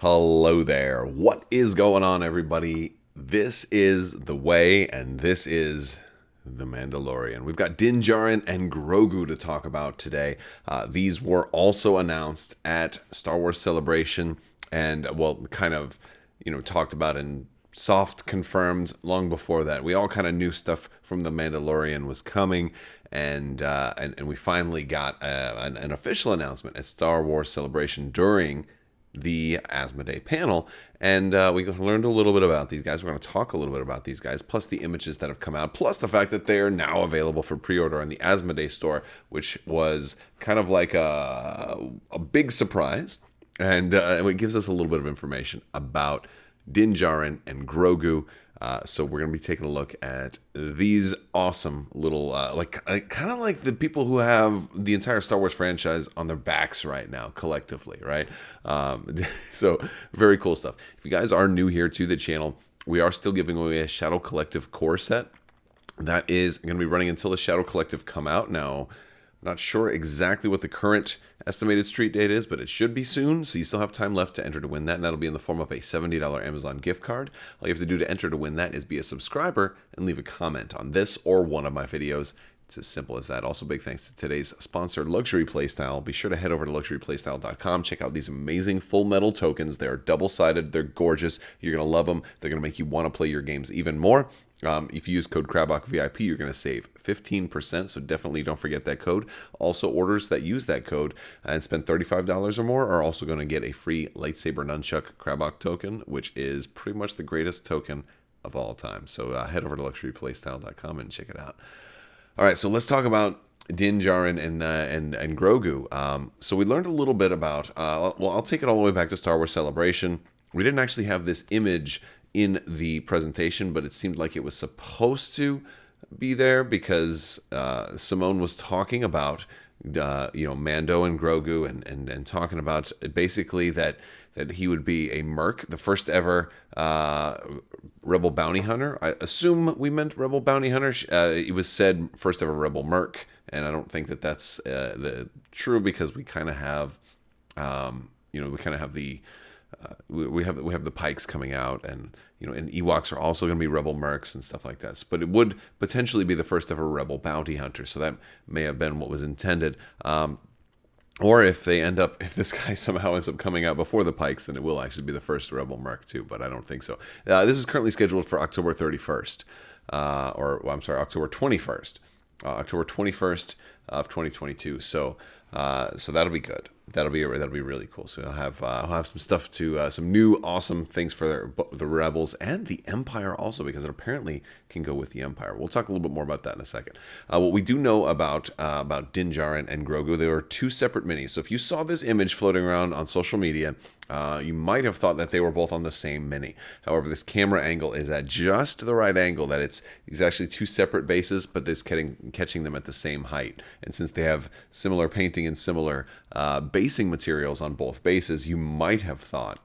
Hello there. What is going on, everybody? This is The Way, and this is The Mandalorian. We've got Din Djarin and Grogu to talk about today. These were also announced at Star Wars Celebration, and, well, kind of, talked about and soft confirmed long before that. We all kind of knew stuff from The Mandalorian was coming, and we finally got an official announcement at Star Wars Celebration during the Asmodee panel, and we learned a little bit about these guys. We're going to talk a little bit about these guys, plus the images that have come out, plus the fact that they are now available for pre-order on the Asmodee store, which was kind of like a big surprise, and it gives us a little bit of information about Din Djarin and Grogu. So we're going to be taking a look at these awesome little, kind of like the people who have the entire Star Wars franchise on their backs right now, collectively, right? So very cool stuff. If you guys are new here to the channel, we are still giving away a Shadow Collective core set. That is going to be running until the Shadow Collective come out. Now, not sure exactly what the current estimated street date is, but it should be soon, so you still have time left to enter to win that, and that'll be in the form of a $70 Amazon gift card. All you have to do to enter to win that is be a subscriber and leave a comment on this or one of my videos. It's as simple as that. Also, big thanks to today's sponsor, Luxury Playstyle. Be sure to head over to luxuryplaystyle.com. Check out these amazing full metal tokens. They're double-sided. They're gorgeous. You're going to love them. They're going to make you want to play your games even more. If you use code Crabbok VIP, you're going to save 15%, so definitely don't forget that code. Also, orders that use that code and spend $35 or more are also going to get a free lightsaber nunchuck Crabbok token, which is pretty much the greatest token of all time. So head over to luxuryplaystyle.com and check it out. All right, so let's talk about Din Djarin and Grogu. So we learned a little bit about, I'll take it all the way back to Star Wars Celebration. We didn't actually have this image in the presentation, but it seemed like it was supposed to be there because Simone was talking about Mando and Grogu and talking about basically that he would be a merc, the first ever rebel bounty hunter. I assume we meant rebel bounty hunter. It was said first ever rebel merc, and I don't think that that's true because we kind of have we have the Pikes coming out, and and Ewoks are also going to be rebel mercs and stuff like that. But it would potentially be the first ever rebel bounty hunter, so that may have been what was intended. Or if this guy somehow ends up coming out before the Pikes, then it will actually be the first rebel merc too. But I don't think so. This is currently scheduled for October 31st, October 21st, October 21st of 2022. So that'll be good. That'll be really cool. So I'll have some stuff to some new awesome things for the Rebels and the Empire also, because it apparently can go with the Empire. We'll talk a little bit more about that in a second. What we do know about Din Djarin and Grogu, there are two separate minis. So if you saw this image floating around on social media, you might have thought that they were both on the same mini. However, this camera angle is at just the right angle that it's actually two separate bases, but this catching them at the same height. And since they have similar painting and similar basing materials on both bases, you might have thought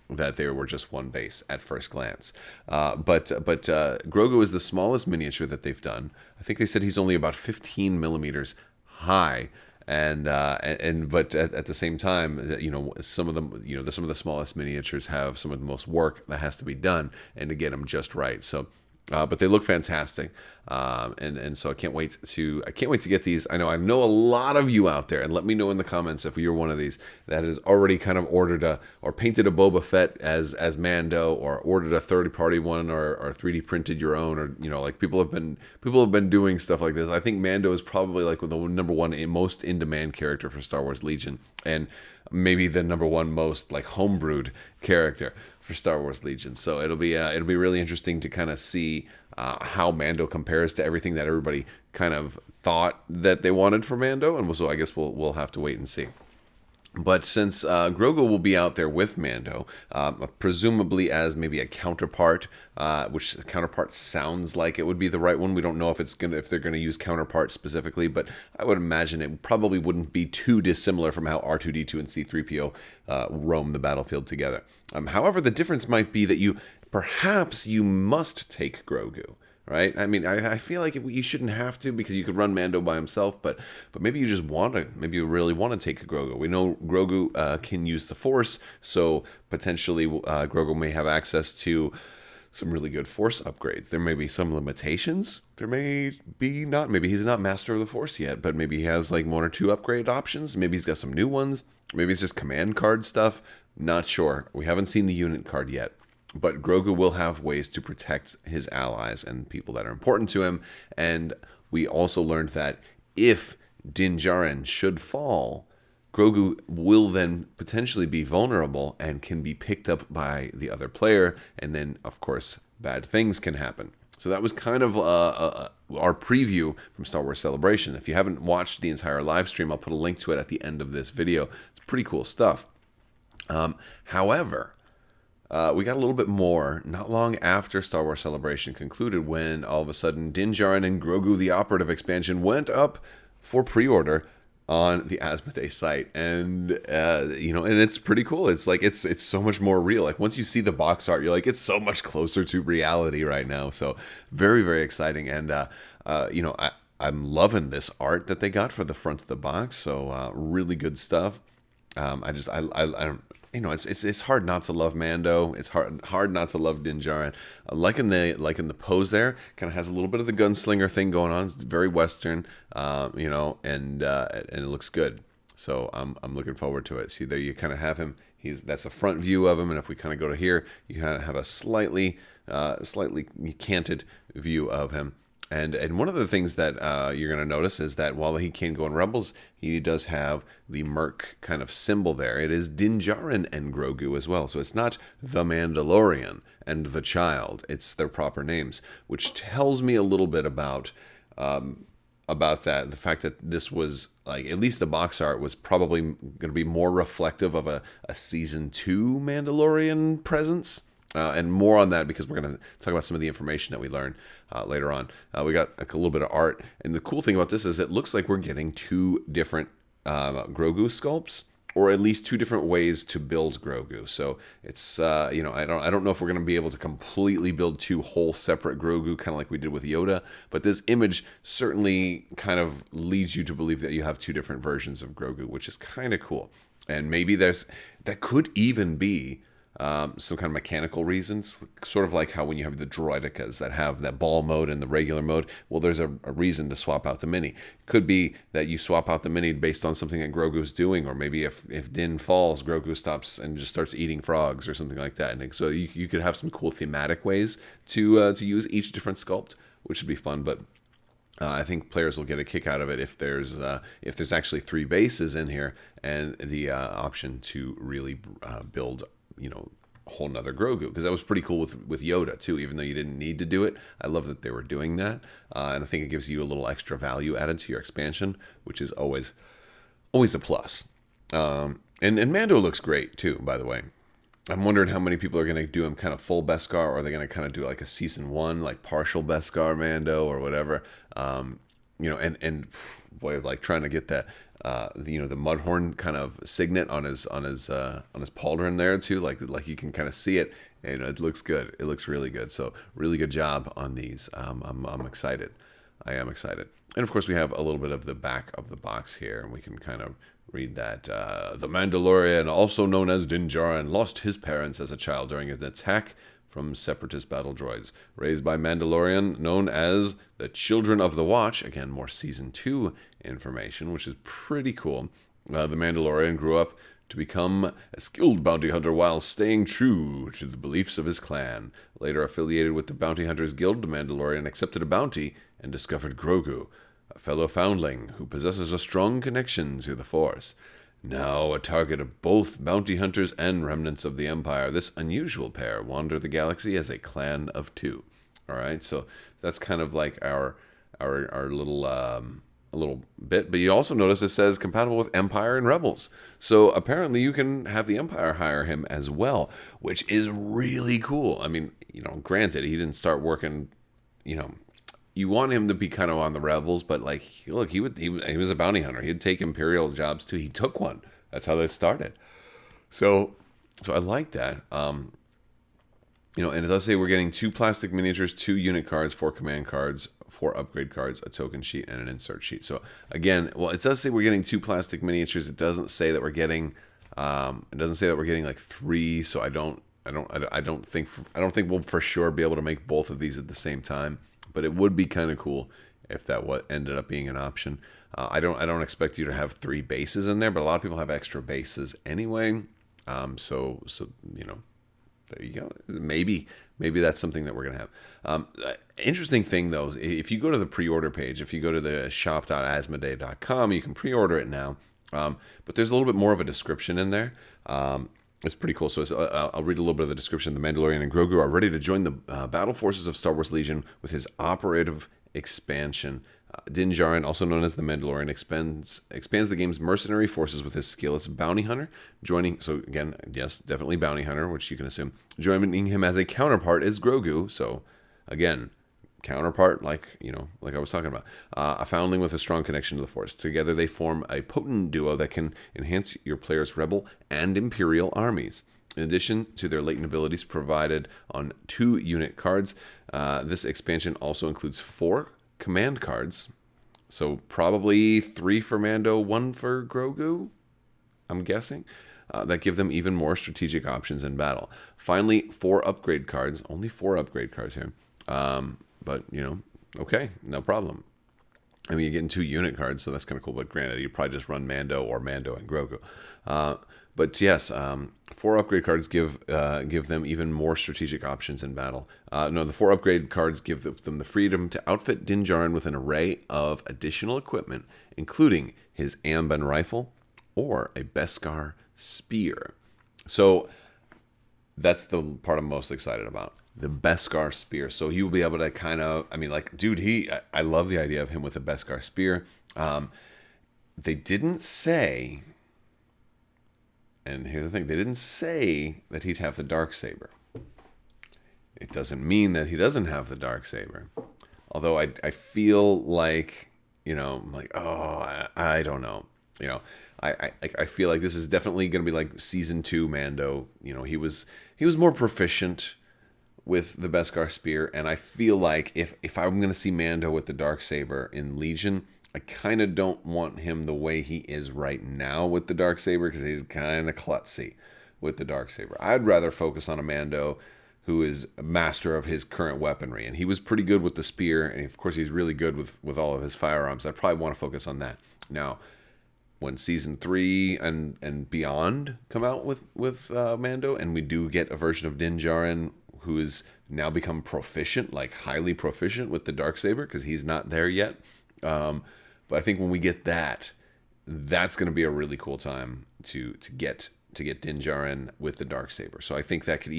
that they were just one base at first glance. But Grogu is the smallest miniature that they've done. I think they said he's only about 15 millimeters high. But at the same time, some of them, some of the smallest miniatures have some of the most work that has to be done, and to get them just right. So, but they look fantastic, and so I can't wait to get these. I know a lot of you out there, and let me know in the comments if you're one of these that has already kind of ordered or painted a Boba Fett as Mando, or ordered a third-party one, or 3D printed your own, or like people have been doing stuff like this. I think Mando is probably like the number one most in-demand character for Star Wars Legion, and maybe the number one most like homebrewed character for Star Wars Legion. So it'll be really interesting to kind of see how Mando compares to everything that everybody kind of thought that they wanted for Mando, and so I guess we'll have to wait and see. But since Grogu will be out there with Mando, presumably as maybe a counterpart, which the counterpart sounds like it would be the right one. We don't know if they're gonna use counterpart specifically, but I would imagine it probably wouldn't be too dissimilar from how R2-D2 and C-3PO roam the battlefield together. However, the difference might be that perhaps you must take Grogu right? I mean, I feel like you shouldn't have to, because you could run Mando by himself, but maybe you just want to, maybe you really want to take a Grogu. We know Grogu can use the Force, so potentially Grogu may have access to some really good Force upgrades. There may be some limitations. There may be not. Maybe he's not Master of the Force yet, but maybe he has like 1 or 2 upgrade options. Maybe he's got some new ones. Maybe it's just command card stuff. Not sure. We haven't seen the unit card yet. But Grogu will have ways to protect his allies and people that are important to him. And we also learned that if Din Djarin should fall, Grogu will then potentially be vulnerable and can be picked up by the other player. And then, of course, bad things can happen. So that was kind of our preview from Star Wars Celebration. If you haven't watched the entire live stream, I'll put a link to it at the end of this video. It's pretty cool stuff. However, we got a little bit more not long after Star Wars Celebration concluded, when all of a sudden Din Djarin and Grogu the Operative expansion went up for pre-order on the Asmodee site. And and it's pretty cool. It's like it's so much more real. Like once you see the box art, you're like, it's so much closer to reality right now. So very, very exciting. And I'm loving this art that they got for the front of the box. So really good stuff. I don't. It's hard not to love Mando. It's hard not to love Din Djarin. Liking the pose there, kind of has a little bit of the gunslinger thing going on. It's very Western, and it looks good. So I'm looking forward to it. See, there you kind of have him. That's a front view of him, and if we kind of go to here, you kind of have a slightly canted view of him. And one of the things that you're going to notice is that while he can go in Rebels, he does have the Merc kind of symbol there. It is Din Djarin and Grogu as well. So it's not the Mandalorian and the Child. It's their proper names, which tells me a little bit about that. The fact that this was, like, at least the box art was probably going to be more reflective of a Season 2 Mandalorian presence. And more on that, because we're going to talk about some of the information that we learned later on. We got a little bit of art. And the cool thing about this is it looks like we're getting 2 different Grogu sculpts, or at least 2 different ways to build Grogu. So it's, I don't know if we're going to be able to completely build 2 whole separate Grogu, kind of like we did with Yoda. But this image certainly kind of leads you to believe that you have 2 different versions of Grogu, which is kind of cool. And maybe that could even be some kind of mechanical reasons, sort of like how when you have the droidicas that have that ball mode and the regular mode, well, there's a reason to swap out the mini. It could be that you swap out the mini based on something that Grogu's doing, or maybe if Din falls, Grogu stops and just starts eating frogs or something like that. And so you could have some cool thematic ways to use each different sculpt, which would be fun. But I think players will get a kick out of it if there's actually 3 bases in here, and the option to really build a whole nother Grogu, because that was pretty cool with Yoda too, even though you didn't need to do it. I love that they were doing that, and I think it gives you a little extra value added to your expansion, which is always a plus. And Mando looks great too, by the way. I'm wondering how many people are going to do him kind of full Beskar, or are they going to kind of do like a Season 1, like partial Beskar Mando or whatever. And boy, like trying to get that the Mudhorn kind of signet on his pauldron there too, like you can kind of see it, and it looks good. It looks really good. So really good job on these. I'm excited. I am excited. And of course we have a little bit of the back of the box here, and we can kind of read that the Mandalorian, also known as Din Djarin, lost his parents as a child during an attack from Separatist battle droids, raised by Mandalorian, known as the Children of the Watch. Again, more Season 2 information, which is pretty cool. The Mandalorian grew up to become a skilled bounty hunter while staying true to the beliefs of his clan. Later affiliated with the Bounty Hunters Guild, the Mandalorian accepted a bounty and discovered Grogu, a fellow foundling who possesses a strong connection to the Force. Now a target of both bounty hunters and remnants of the Empire, this unusual pair wander the galaxy as a clan of 2. All right, so that's kind of like our little a little bit. But you also notice it says compatible with Empire and Rebels. So apparently you can have the Empire hire him as well, which is really cool. I mean, granted, he didn't start working, you want him to be kind of on the Rebels, but like, look, he was a bounty hunter. He'd take Imperial jobs too. He took one. That's how they started. So I like that. And it does say we're getting 2 plastic miniatures, 2 unit cards, 4 command cards, 4 upgrade cards, a token sheet, and an insert sheet. So again, well, it does say we're getting 2 plastic miniatures. It doesn't say that we're getting. It doesn't say that we're getting like 3. So I don't think we'll for sure be able to make both of these at the same time. But it would be kind of cool if that what ended up being an option. I don't expect you to have 3 bases in there, but a lot of people have extra bases anyway. So there you go. Maybe that's something that we're going to have. Interesting thing, though, if you go to the pre-order page, if you go to the shop.asmodee.com, you can pre-order it now. But there's a little bit more of a description in there. It's pretty cool. So I'll read a little bit of the description. The Mandalorian and Grogu are ready to join the battle forces of Star Wars Legion with his operative expansion. Din Djarin, also known as the Mandalorian, expands the game's mercenary forces with his skill as bounty hunter. So again, yes, definitely bounty hunter, which you can assume. Joining him as a counterpart is Grogu. So again, counterpart, like I was talking about, a foundling with a strong connection to the Force. Together, they form a potent duo that can enhance your player's rebel and imperial armies. In addition to their latent abilities provided on 2 unit cards, this expansion also includes 4 command cards. So probably 3 for Mando, 1 for Grogu, I'm guessing, that give them even more strategic options in battle. Finally, 4 upgrade cards. Only 4 upgrade cards here. But, okay, no problem. I mean, you're getting 2 unit cards, so that's kind of cool. But granted, you probably just run Mando or Mando and Grogu. But yes, 4 upgrade cards give them even more strategic options in battle. The 4 upgrade cards give them the freedom to outfit Din Djarin with an array of additional equipment, including his Amban rifle or a Beskar spear. So that's the part I'm most excited about. The Beskar spear. So he will be able to kind of, I love the idea of him with a Beskar spear. They didn't say, and here's the thing, they didn't say that he'd have the Darksaber. It doesn't mean that he doesn't have the Darksaber. Although I feel like, I don't know. I feel like this is definitely going to be like season 2 Mando. He was more proficient with the Beskar spear, and I feel like if I'm going to see Mando with the Darksaber in Legion, I kind of don't want him the way he is right now with the Darksaber, because he's kind of klutzy with the Darksaber. I'd rather focus on a Mando who is a master of his current weaponry, and he was pretty good with the spear, and of course he's really good with all of his firearms. I probably want to focus on that. Now, when season 3 and beyond come out with Mando, and we do get a version of Din Djarin who has now become proficient, like highly proficient with the Darksaber, because he's not there yet. But I think when we get that, that's going to be a really cool time to get Din Djarin with the Darksaber. So I think that could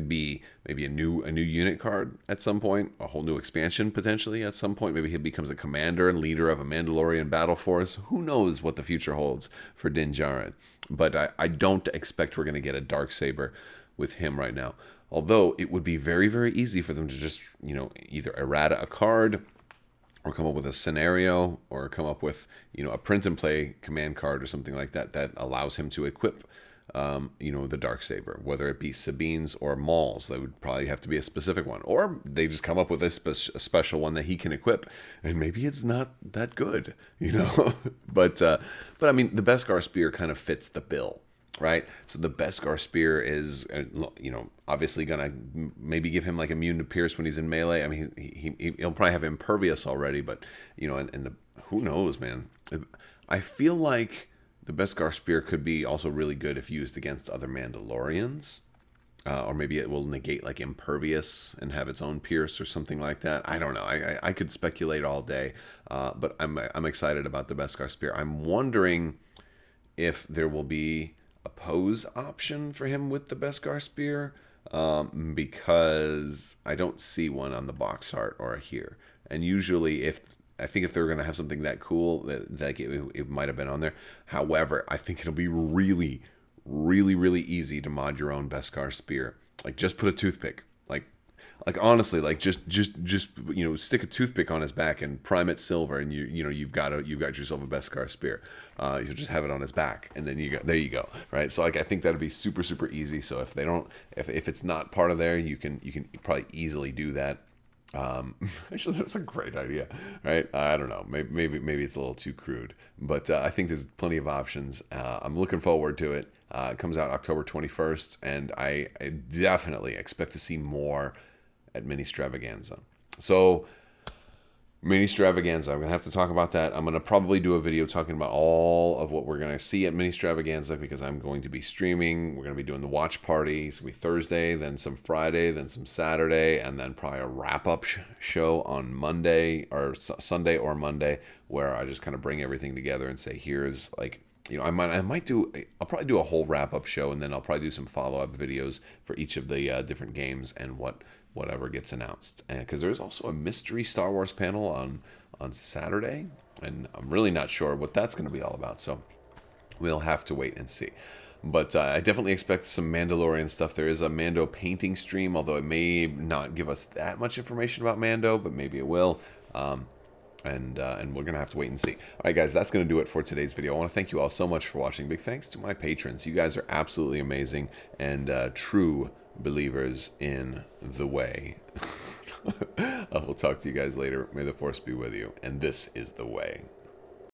be maybe a new unit card at some point, a whole new expansion potentially at some point. Maybe he becomes a commander and leader of a Mandalorian battle force. Who knows what the future holds for Din Djarin? But I don't expect we're going to get a Darksaber with him right now. Although it would be very, very easy for them to just, either errata a card, or come up with a scenario, or come up with, a print and play command card or something like that allows him to equip, the Darksaber, whether it be Sabine's or Maul's. That would probably have to be a specific one, or they just come up with a special one that he can equip, and maybe it's not that good, But I mean, the Beskar spear kind of fits the bill. Right, so the Beskar spear is, obviously gonna maybe give him like immune to pierce when he's in melee. I mean, he'll probably have impervious already, but who knows, man? I feel like the Beskar spear could be also really good if used against other Mandalorians, or maybe it will negate like impervious and have its own pierce or something like that. I don't know. I could speculate all day, but I'm excited about the Beskar spear. I'm wondering if there will be a pose option for him with the Beskar spear, because I don't see one on the box art or here. And usually, if they're going to have something that cool, that it might have been on there. However, I think it'll be really, really, really easy to mod your own Beskar spear. Like, just put a toothpick. Like, Like honestly, like just stick a toothpick on his back and prime it silver, and you've got yourself a Beskar spear. You just have it on his back, and then there you go, right? So like I think that'd be super easy. So if they don't, if it's not part of there, you can probably easily do that. Actually, that's a great idea, right? I don't know, maybe it's a little too crude, but I think there's plenty of options. I'm looking forward to it. It comes out October 21st, and I definitely expect to see more at Mini Stravaganza. So, Mini Stravaganza, I'm going to have to talk about that. I'm going to probably do a video talking about all of what we're going to see at Mini Stravaganza because I'm going to be streaming. We're going to be doing the watch party. It's going to be Thursday, then some Friday, then some Saturday, and then probably a wrap-up show on Monday or Sunday or Monday where I just kind of bring everything together and say, here's like, I'll probably do a whole wrap-up show, and then I'll probably do some follow-up videos for each of the different games and whatever gets announced. And because there's also a mystery Star Wars panel on Saturday, and I'm really not sure what that's going to be all about. So we'll have to wait and see. But I definitely expect some Mandalorian stuff. There is a Mando painting stream, although it may not give us that much information about Mando, but maybe it will. And we're going to have to wait and see. All right, guys, that's going to do it for today's video. I want to thank you all so much for watching. Big thanks to my patrons. You guys are absolutely amazing and true believers in the way. I will talk to you guys later. May the Force be with you. And this is the way.